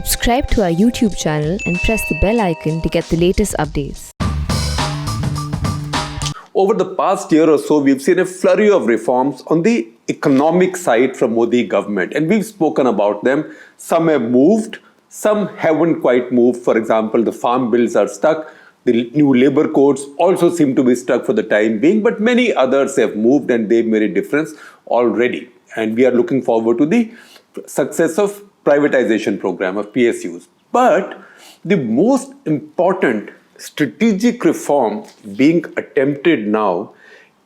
Subscribe to our YouTube channel and press the bell icon to get the latest updates. Over the past year or so, we've seen a flurry of reforms on the economic side from Modi government, and we've spoken about them. Some have moved, some haven't quite moved. For example, the farm bills are stuck. The new labor codes also seem to be stuck for the time being, but many others have moved and they've made a difference already. And we are looking forward to the success of privatization program of PSUs. But the most important strategic reform being attempted now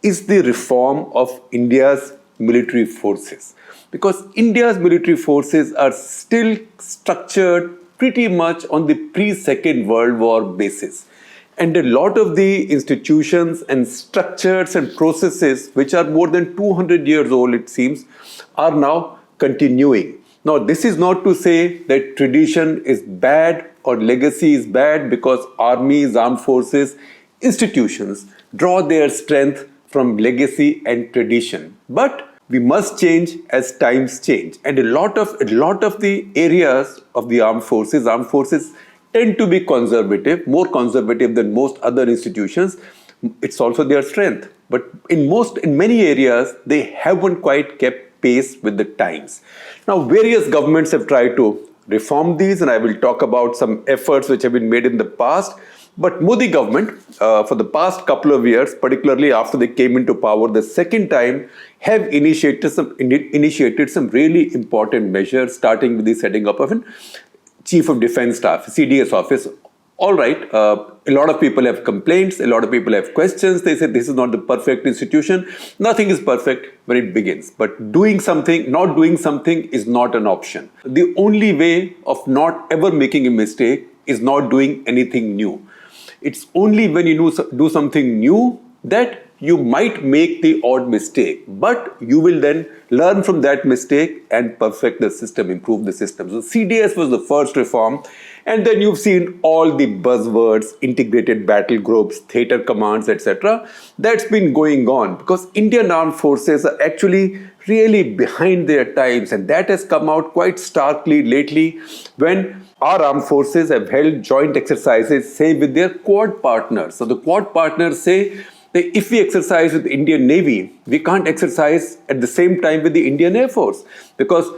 is the reform of India's military forces. Because India's military forces are still structured pretty much on the pre-Second World War basis. And a lot of the institutions and structures and processes, which are more than 200 years old, it seems, are now continuing. Now, this is not to say that tradition is bad or legacy is bad, because armies, armed forces, institutions draw their strength from legacy and tradition. But we must change as times change. And a lot of the areas of the armed forces tend to be conservative, more conservative than most other institutions. It's also their strength. But in many areas, they haven't quite kept pace with the times. Now, various governments have tried to reform these, and I will talk about some efforts which have been made in the past. But Modi government, for the past couple of years, particularly after they came into power the second time, have initiated some really important measures, starting with the setting up of an Chief of Defence Staff, CDS office. All right, a lot of people have complaints, a lot of people have questions. They say this is not the perfect institution. Nothing is perfect when it begins. But not doing something is not an option. The only way of not ever making a mistake is not doing anything new. It's only when you do something new that you might make the odd mistake, but you will then learn from that mistake and perfect the system, improve the system. So CDS was the first reform, and then you've seen all the buzzwords, integrated battle groups, theater commands, etc. That's been going on because Indian armed forces are actually really behind their times, and that has come out quite starkly lately when our armed forces have held joint exercises, say, with their Quad partners. So the Quad partners say that if we exercise with the Indian Navy, we can't exercise at the same time with the Indian Air Force, because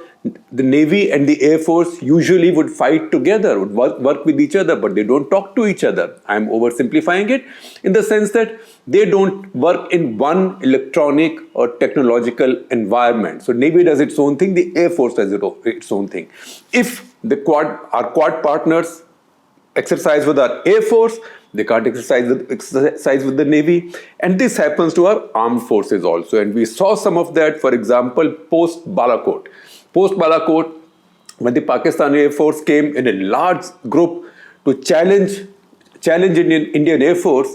the Navy and the Air Force usually would fight together, would work with each other, but they don't talk to each other. I'm oversimplifying it in the sense that they don't work in one electronic or technological environment. So Navy does its own thing, the Air Force does its own thing. If our Quad partners exercise with our Air Force, they can't exercise with the Navy. And this happens to our armed forces also. And we saw some of that, for example, post-Balakot. Post-Balakot, when the Pakistani Air Force came in a large group to challenge Indian Air Force,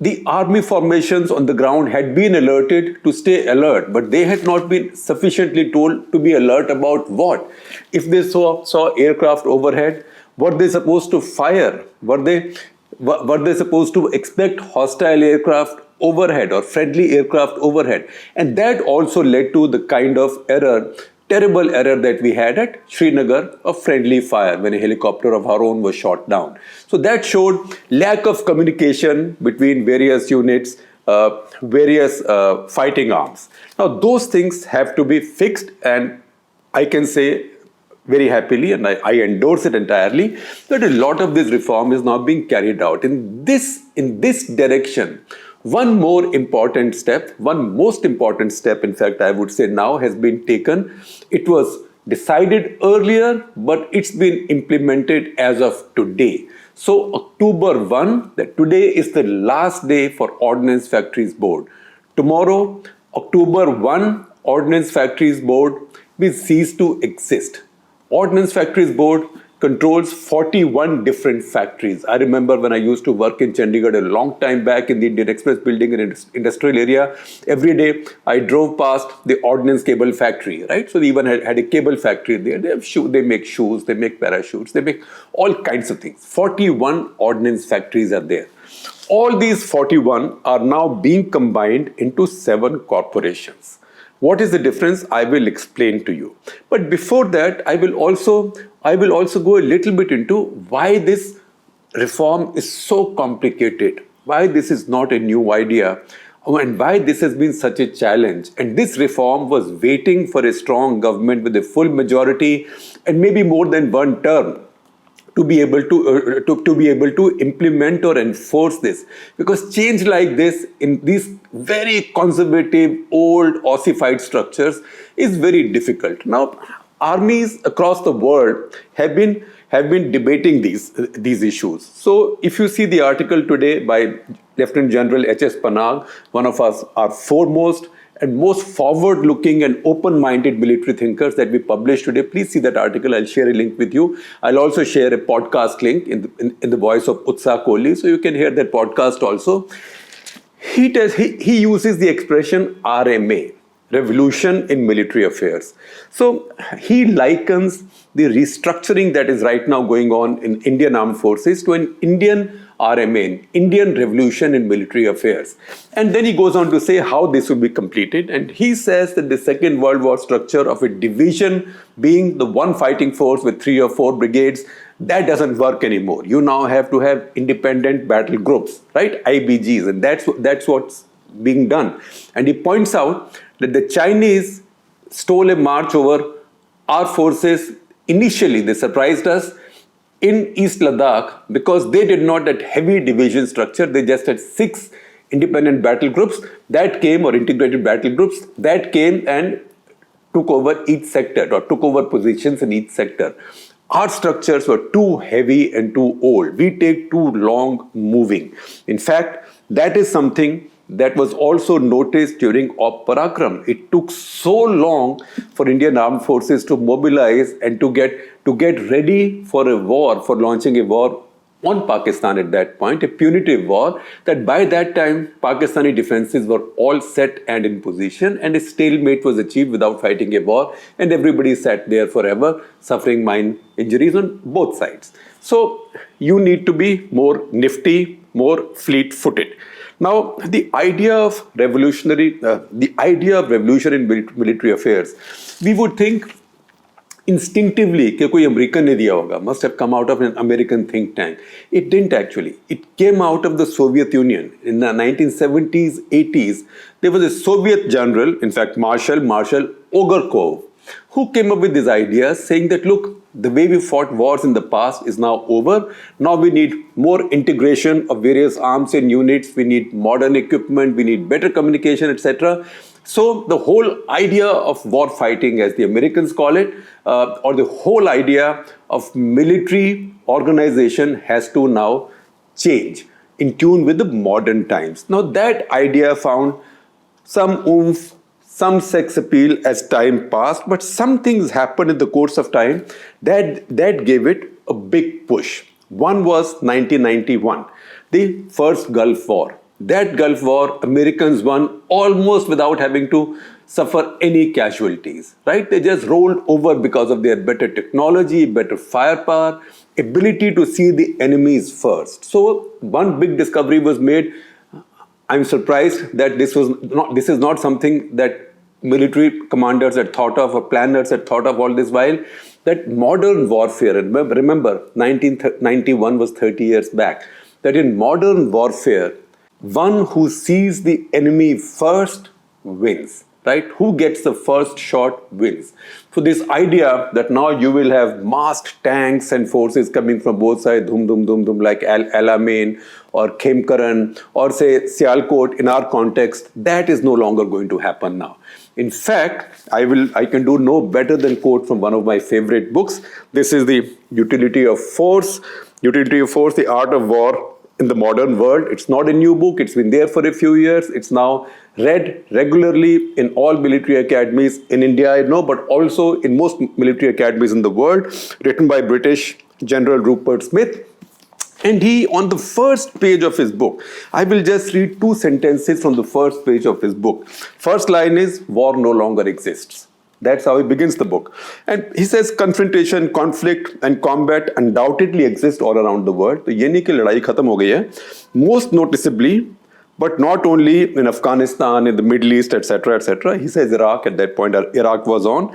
the army formations on the ground had been alerted to stay alert, but they had not been sufficiently told to be alert about what. If they saw aircraft overhead, were they supposed to fire? Were they supposed to expect hostile aircraft overhead or friendly aircraft overhead? And that also led to the kind of terrible error that we had at Srinagar of friendly fire when a helicopter of our own was shot down. So that showed lack of communication between various units, various fighting arms. Now those things have to be fixed, and I can say very happily, and I endorse it entirely, that a lot of this reform is now being carried out. In this direction, one most important step, in fact, I would say now has been taken. It was decided earlier, but it's been implemented as of today. So October 1, that today is the last day for Ordnance Factories Board. Tomorrow, October 1, Ordnance Factories Board will cease to exist. Ordnance Factories Board controls 41 different factories. I remember when I used to work in Chandigarh a long time back in the Indian Express building in an industrial area, every day I drove past the Ordnance Cable Factory, right? So they even had a cable factory there. They make shoes, they make parachutes, they make all kinds of things. 41 Ordnance factories are there. All these 41 are now being combined into 7 corporations. What is the difference? I will explain to you. But before that, I will also I will also go a little bit into why this reform is so complicated, why this is not a new idea, and why this has been such a challenge. And this reform was waiting for a strong government with a full majority and maybe more than one term to be able to be able to implement or enforce this, because change like this in these very conservative old ossified structures is very difficult. Now armies across the world have been debating these issues. So if you see the article today by Lieutenant General H.S. Panag, one of our foremost and most forward-looking and open-minded military thinkers that we published today, please see that article. I'll share a link with you. I'll also share a podcast link in the voice of Utsa Kohli, so you can hear that podcast also. He uses the expression RMA, revolution in military affairs. So he likens the restructuring that is right now going on in Indian armed forces to an Indian RMA, Indian revolution in military affairs. And then he goes on to say how this will be completed. And he says that the Second World War structure of a division being the one fighting force with 3 or 4 brigades, that doesn't work anymore. You now have to have independent battle groups, right? IBGs. And that's what's being done. And he points out that the Chinese stole a march over our forces. Initially, they surprised us in East Ladakh because they did not that heavy division structure. They just had 6 independent battle groups that came, or integrated battle groups that came and took over each sector or took over positions in each sector. Our structures were too heavy and too old. We take too long moving. In fact, that is something that was also noticed during Op Parakram. It took so long for Indian armed forces to mobilize and to get ready for a war, for launching a war on Pakistan at that point, a punitive war, that by that time Pakistani defenses were all set and in position, and a stalemate was achieved without fighting a war, and everybody sat there forever suffering mine injuries on both sides. So you need to be more nifty, more fleet-footed. Now, the idea of revolution in military affairs, we would think instinctively कि कोई American ने दिया होगा, must have come out of an American think tank. It didn't actually. It came out of the Soviet Union. In the 1970s, 80s, there was a Soviet general, in fact Marshal Ogorkov, who came up with this idea saying that, look, the way we fought wars in the past is now over. Now we need more integration of various arms and units. We need modern equipment. We need better communication, etc. So the whole idea of war fighting, as the Americans call it, or the whole idea of military organization has to now change in tune with the modern times. Now that idea found some oomph, some sex appeal as time passed, but some things happened in the course of time that gave it a big push. One was 1991, the first Gulf War. That Gulf War, Americans won almost without having to suffer any casualties, right? They just rolled over because of their better technology, better firepower, ability to see the enemies first. So one big discovery was made. I'm surprised that this is not something that military commanders had thought of or planners had thought of all this while, that modern warfare, and remember 1991 was 30 years back, that in modern warfare, one who sees the enemy first wins, right? Who gets the first shot wins. So this idea that now you will have masked tanks and forces coming from both sides, dhum, dhum, dhum, dhum, like Alamein or Khemkaran or say Sialkot in our context, that is no longer going to happen now. In fact, I can do no better than quote from one of my favorite books. This is the Utility of Force, the Art of War in the Modern World. It's not a new book. It's been there for a few years. It's now read regularly in all military academies in India, I know, but also in most military academies in the world, written by British General Rupert Smith. And he, on the first page of his book, I will just read 2 sentences from the first page of his book. First line is, war no longer exists. That's how he begins the book. And he says, confrontation, conflict and combat undoubtedly exist all around the world. तो ये नहीं कि लड़ाई खत्म हो गई है. Most noticeably, but not only in Afghanistan, in the Middle East, etc., etc. He says Iraq, at that point Iraq was on.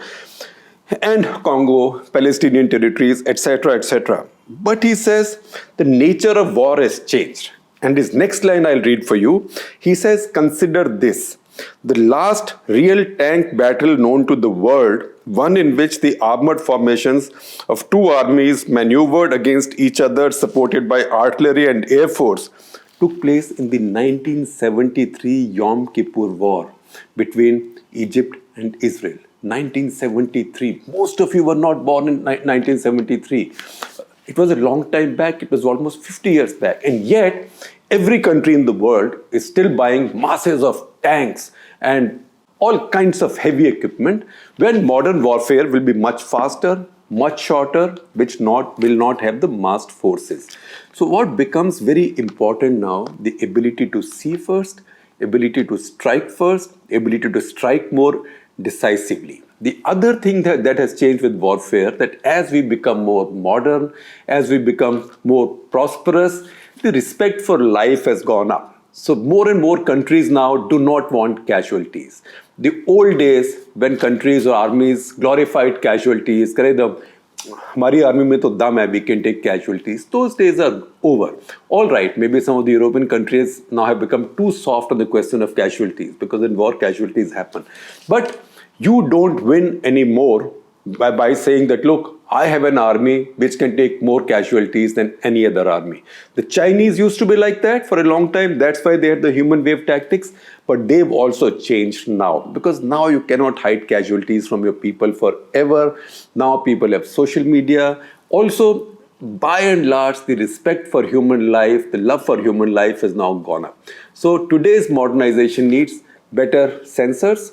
and Congo, Palestinian territories, etc., etc. But he says the nature of war has changed. And his next line I'll read for you. He says, consider this. The last real tank battle known to the world, one in which the armored formations of two armies maneuvered against each other, supported by artillery and air force, took place in the 1973 Yom Kippur War between Egypt and Israel. 1973. Most of you were not born in 1973. It was a long time back. It was almost 50 years back. And yet, every country in the world is still buying masses of tanks and all kinds of heavy equipment, when modern warfare will be much faster, much shorter, which will not have the massed forces. So what becomes very important now, the ability to see first, ability to strike first, ability to strike more decisively. The other thing that has changed with warfare, that as we become more modern, as we become more prosperous, the respect for life has gone up. So more and more countries now do not want casualties. The old days when countries or armies glorified casualties, हमारी army में तो दम है, we can take casualties. Those days are over. All right, maybe some of the European countries now have become too soft on the question of casualties, because in war casualties happen. But you don't win anymore by saying that, look, I have an army which can take more casualties than any other army. The Chinese used to be like that for a long time. That's why they had the human wave tactics. But they've also changed now, because now you cannot hide casualties from your people forever. Now people have social media. Also, by and large, the respect for human life, the love for human life has now gone up. So today's modernization needs better sensors,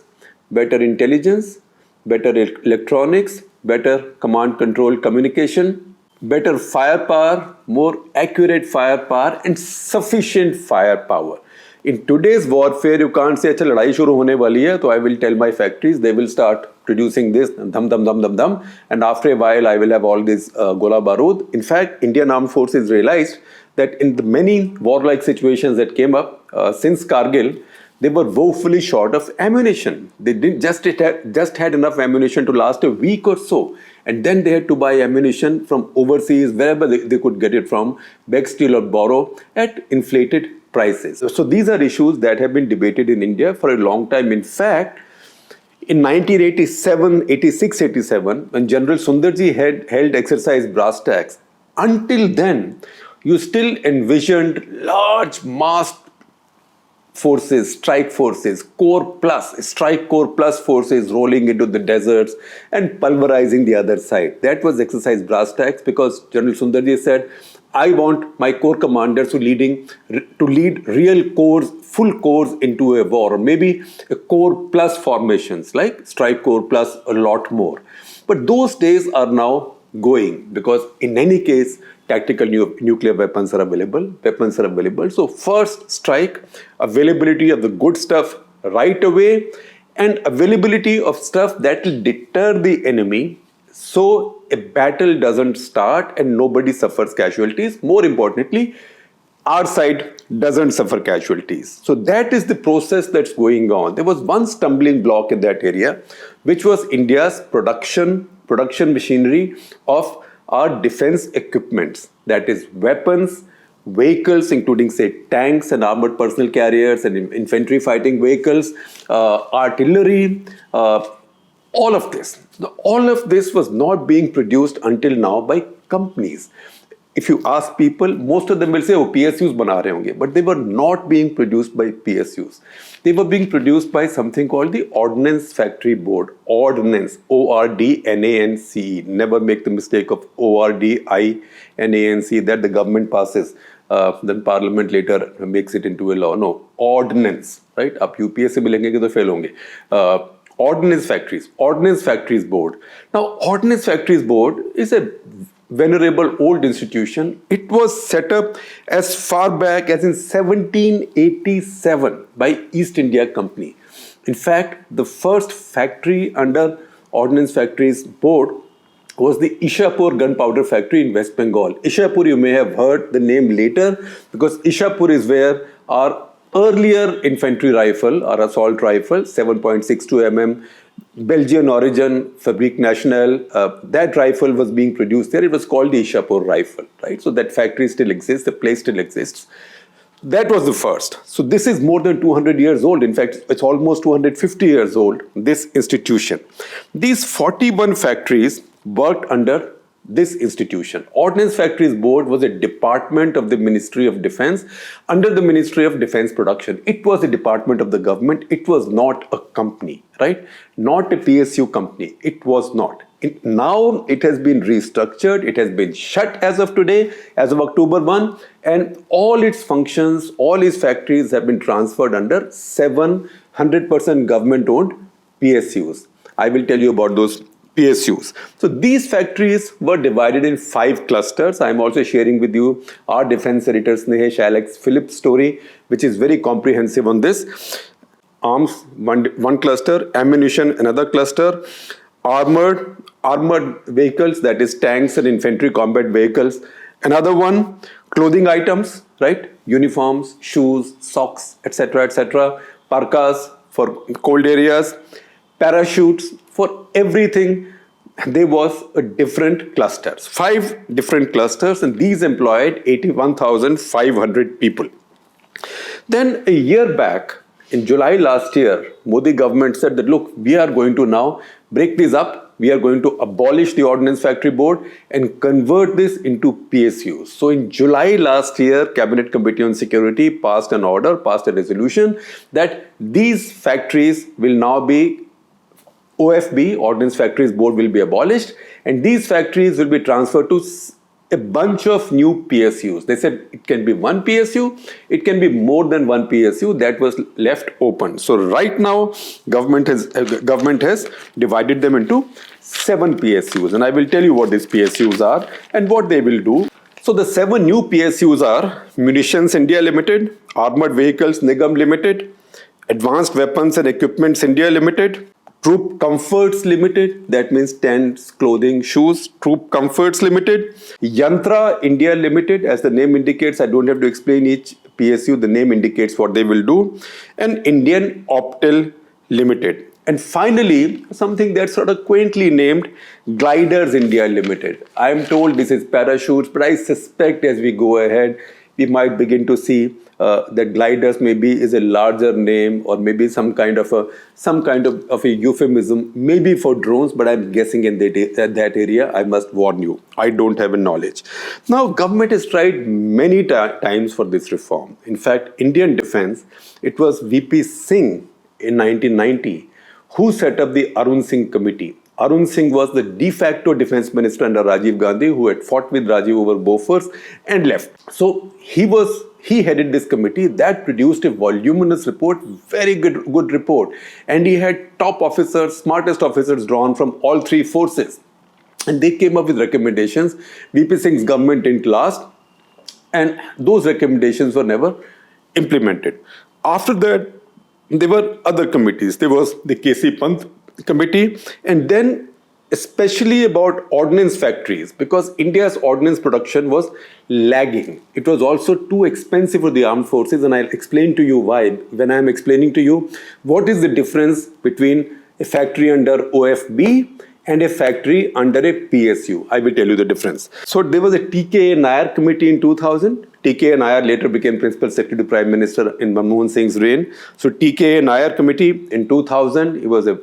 better intelligence, better electronics, better command control communication, better firepower, more accurate firepower, and sufficient firepower. In today's warfare, you can't say, "Achha, ladai shuru hone wali hai, so I will tell my factories, they will start producing this, dham, and after a while, I will have all this gola barud." In fact, Indian Armed Forces realized that in the many warlike situations that came up since Kargil, they were woefully short of ammunition. They didn't just had enough ammunition to last a week or so. And then they had to buy ammunition from overseas, wherever they could get it from, beg, steal or borrow at inflated prices. So these are issues that have been debated in India for a long time. In fact, in 1987, 86, 87, when General Sundarji held exercise brass tacks, until then, you still envisioned large massed forces, strike forces, strike core plus forces rolling into the deserts and pulverizing the other side. That was exercise brass tacks, because General Sundarji said, I want my corps commanders to lead real corps, full corps into a war, or maybe a corps plus formations, like strike corps plus a lot more. But those days are now going, because in any case, tactical nuclear weapons are available. So first strike, availability of the good stuff right away, and availability of stuff that will deter the enemy, so a battle doesn't start and nobody suffers casualties. More importantly, our side doesn't suffer casualties. So that is the process that's going on. There was one stumbling block in that area, which was India's production machinery of our defense equipments, that is weapons, vehicles, including say tanks and armored personnel carriers and infantry fighting vehicles, artillery, all of this. All of this was not being produced until now by companies. If you ask people, most of them will say, oh, PSUs bana rahe honge, but they were not being produced by PSUs. They were being produced by something called the Ordnance Factory Board. Ordnance, O-R-D-N-A-N-C-E. Never make the mistake of O-R-D-I-N-A-N-C that the government passes. Then Parliament later makes it into a law. No, Ordnance, right? Up UPSC se milenge to fail honge. Ordnance Factories Board. Now, Ordnance Factories Board is a venerable old institution. It was set up as far back as in 1787 by East India Company. In fact, the first factory under Ordnance Factories Board was the Ishapur gunpowder factory in West Bengal. Ishapur, you may have heard the name later, because Ishapur is where our earlier infantry rifle, our assault rifle, 7.62 mm, Belgian origin, Fabrique Nationale, that rifle was being produced there. It was called the Ishapur rifle, right? So that factory still exists, the place still exists. That was the first. So this is more than 200 years old. In fact, it's almost 250 years old, this institution. These 41 factories worked under this institution. Ordnance Factories Board was a department of the Ministry of Defense under the Ministry of Defense Production. It was a department of the government. It was not a company, right? Not a PSU company. It was not. Now it has been restructured. It has been shut as of today, as of October 1, and all its functions, all its factories have been transferred under 100% government-owned PSUs. I will tell you about those PSUs. So these factories were divided in 5 clusters. I'm also sharing with you our defense editor Snehesh Alex Phillips' story, which is very comprehensive on this. Arms, one cluster, ammunition, another cluster, armored vehicles, that is tanks and infantry combat vehicles, another one, clothing items, right? Uniforms, shoes, socks, etc., parkas for cold areas, parachutes, for everything. There was a different clusters, 5 different clusters, and these employed 81,500 people. Then a year back, in July last year, Modi government said that, look, we are going to now break this up. We are going to abolish the Ordnance Factory Board and convert this into PSUs. So in July last year, Cabinet Committee on Security passed a resolution that these factories will now be OFB, Ordnance Factories Board, will be abolished, and these factories will be transferred to a bunch of new PSUs. They said it can be one PSU, it can be more than one PSU. That was left open. So right now, government has divided them into 7 PSUs, and I will tell you what these PSUs are and what they will do. So the 7 new PSUs are Munitions India Limited, Armored Vehicles Nigam Limited, Advanced Weapons and Equipments India Limited, Troop Comforts Limited, that means tents, clothing, shoes, Troop Comforts Limited, Yantra India Limited, as the name indicates, I don't have to explain each PSU, the name indicates what they will do, and Indian Optel Limited. And finally, something that's sort of quaintly named, Gliders India Limited. I am told this is parachutes, but I suspect as we go ahead, we might begin to see that gliders maybe is a larger name, or maybe some kind of a euphemism, maybe for drones, but I'm guessing in that area. I must warn you, I don't have a knowledge. Now, government has tried many times for this reform. In fact, Indian Defense, it was VP Singh in 1990 who set up the Arun Singh Committee. Arun Singh was the de facto defense minister under Rajiv Gandhi, who had fought with Rajiv over Bofors and left. So he headed this committee that produced a voluminous report, very good report. And he had top officers, smartest officers drawn from all 3 forces. And they came up with recommendations. VP Singh's government didn't last, and those recommendations were never implemented. After that, there were other committees. There was the KC Pant Committee, and then especially about ordnance factories, because India's ordnance production was lagging. It was also too expensive for the armed forces, and I'll explain to you why when I'm explaining to you what is the difference between a factory under OFB and a factory under a PSU. I will tell you the difference. So there was a TKA Nair committee in 2000. TKA Nair later became Principal Secretary to Prime Minister in Manmohan Singh's reign. So TKA Nair committee in 2000, he was a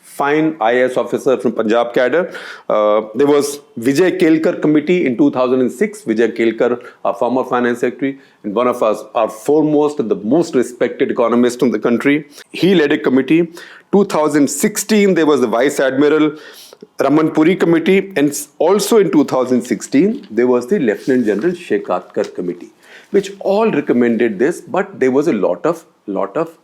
fine IAS officer from Punjab cadre. There was Vijay Kelkar committee in 2006. Vijay Kelkar, our former finance secretary, and one of our foremost and the most respected economist in the country. He led a committee. 2016, there was the Vice Admiral Raman Puri committee, and also in 2016, there was the Lieutenant General Shekatkar committee, which all recommended this, but there was a lot of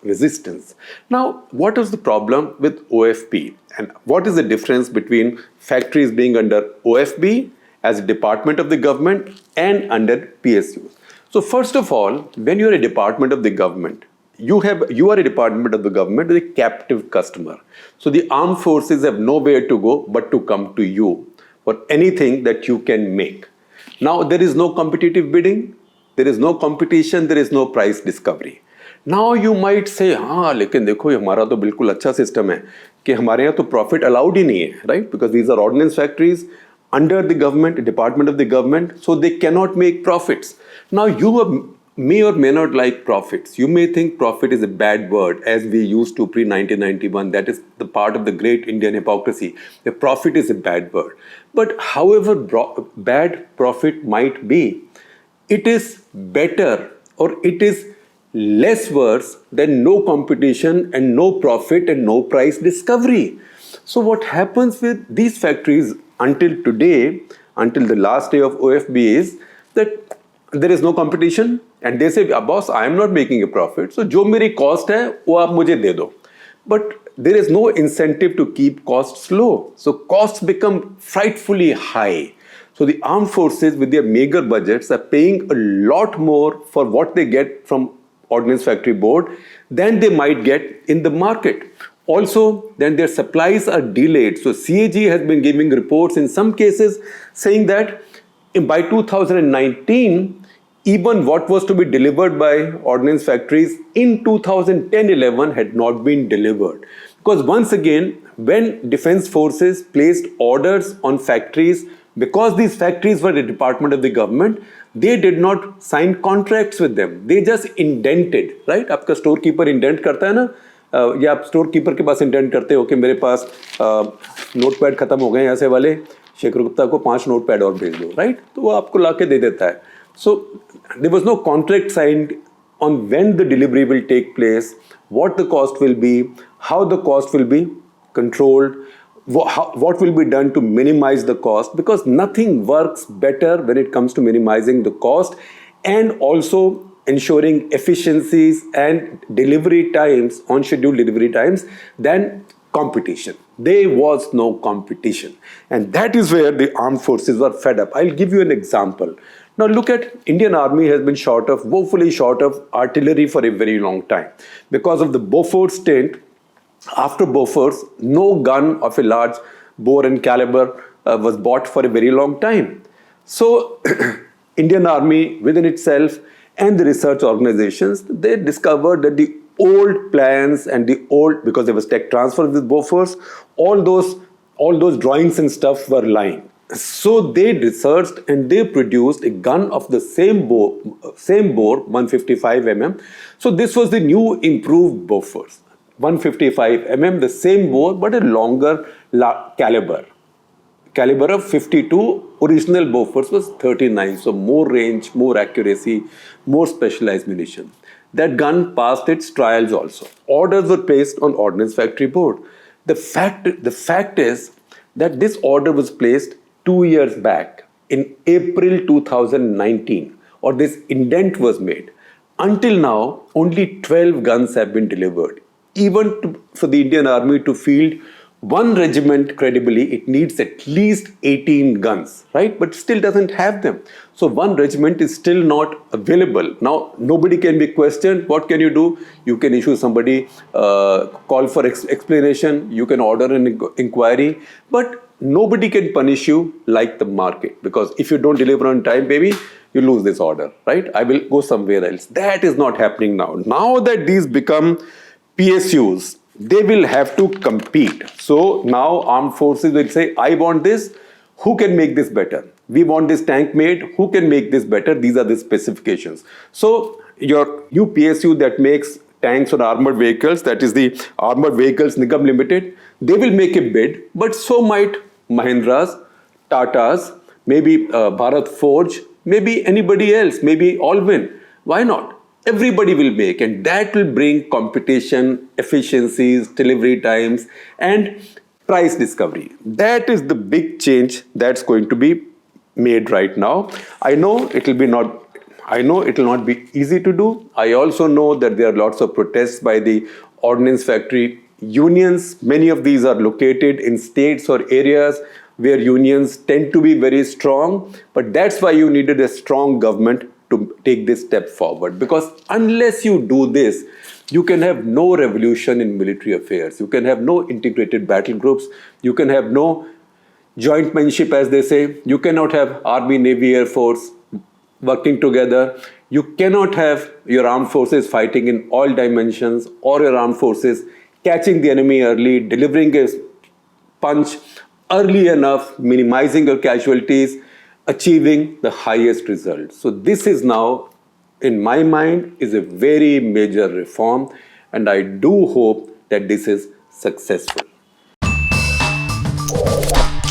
resistance. Now, what is the problem with OFB, and what is the difference between factories being under OFB as a department of the government and under PSUs? So first of all, when you're a department of the government, you are a department of the government with a captive customer. So the armed forces have nowhere to go but to come to you for anything that you can make. Now, there is no competitive bidding, there is no competition, there is no price discovery. Now you might say हाँ लेकिन देखो ये हमारा तो बिल्कुल अच्छा system है कि हमारे यहाँ तो प्रॉफिट अलाउड ही नहीं है, right? Because these are ordnance factories under the government, department of the government, so they cannot make profits. Now you may or may not like profits. You may think profit is a bad word as we used to pre-1991. That is the part of the great Indian hypocrisy. The profit is a bad word. But however bad profit might be, it is better or it is less worse than no competition and no profit and no price discovery. So what happens with these factories until today, until the last day of OFB is that there is no competition and they say, boss, I am not making a profit. So जो मेरी cost है वो आप मुझे दे दो. But there is no incentive to keep costs low. So costs become frightfully high. So the armed forces with their meager budgets are paying a lot more for what they get from Ordnance Factory Board than they might get in the market. Also, then their supplies are delayed. So CAG has been giving reports in some cases saying that by 2019, even what was to be delivered by ordnance factories in 2010-11 had not been delivered. Because once again, when defense forces placed orders on factories, because these factories were the department of the government, they did not sign contracts with them. They just indented, right? आपका storekeeper indent करता है ना, या आप store keeper के पास intent करते हो कि मेरे पास नोटपैड खत्म हो गए हैं ऐसे वाले, शेखर गुप्ता को 5 नोटपैड और भेज दो, राइट? तो वो आपको ला के दे देता है. So there was no contract signed on when the delivery will take place, what the cost will be, how the cost will be controlled, what will be done to minimize the cost, because nothing works better when it comes to minimizing the cost and also ensuring efficiencies and delivery times, on schedule delivery times, than competition. There was no competition. And that is where the armed forces were fed up. I'll give you an example. Now look at Indian Army has been woefully short of artillery for a very long time. Because of the Bofors stint, after Bofors, no gun of a large bore and caliber was bought for a very long time. So Indian Army within itself and the research organizations, they discovered that the old plans and the old, because there was tech transfer with Bofors, all those drawings and stuff were lying. So they researched and they produced a gun of the same bore, 155 mm. So this was the new improved Bofors. 155 mm, the same bore but a longer caliber of 52. Original Bofors was 39, so more range, more accuracy, more specialized munition. That gun passed its trials also. Orders were placed on Ordnance Factory Board. The fact is that this order was placed 2 years back in April 2019, or this indent was made. Until now, only 12 guns have been delivered. Even for the Indian Army to field one regiment credibly, it needs at least 18 guns, right? But still doesn't have them. So one regiment is still not available. Now, nobody can be questioned. What can you do? You can issue somebody, call for explanation. You can order an inquiry. But nobody can punish you like the market. Because if you don't deliver on time, baby, you lose this order, right? I will go somewhere else. That is not happening now. Now that these become PSUs, they will have to compete. So now armed forces will say, I want this, who can make this better? We want this tank made, who can make this better? These are the specifications. So your new PSU that makes tanks or armored vehicles, that is the Armored Vehicles Nigam Limited, they will make a bid, but so might Mahindras, Tatas, maybe Bharat Forge, maybe anybody else, maybe Allwyn. Why not? Everybody will make, and that will bring competition, efficiencies, delivery times, and price discovery. That is the big change that's going to be made right now. I know it will not be easy to do. I also know that there are lots of protests by the ordnance factory unions. Many of these are located in states or areas where unions tend to be very strong, but that's why you needed a strong government to take this step forward. Because unless you do this, you can have no revolution in military affairs. You can have no integrated battle groups. You can have no jointmanship, as they say. You cannot have Army, Navy, Air Force working together. You cannot have your armed forces fighting in all dimensions or your armed forces catching the enemy early, delivering a punch early enough, minimizing your casualties, achieving the highest result. So this is now, in my mind, is a very major reform, and I do hope that this is successful.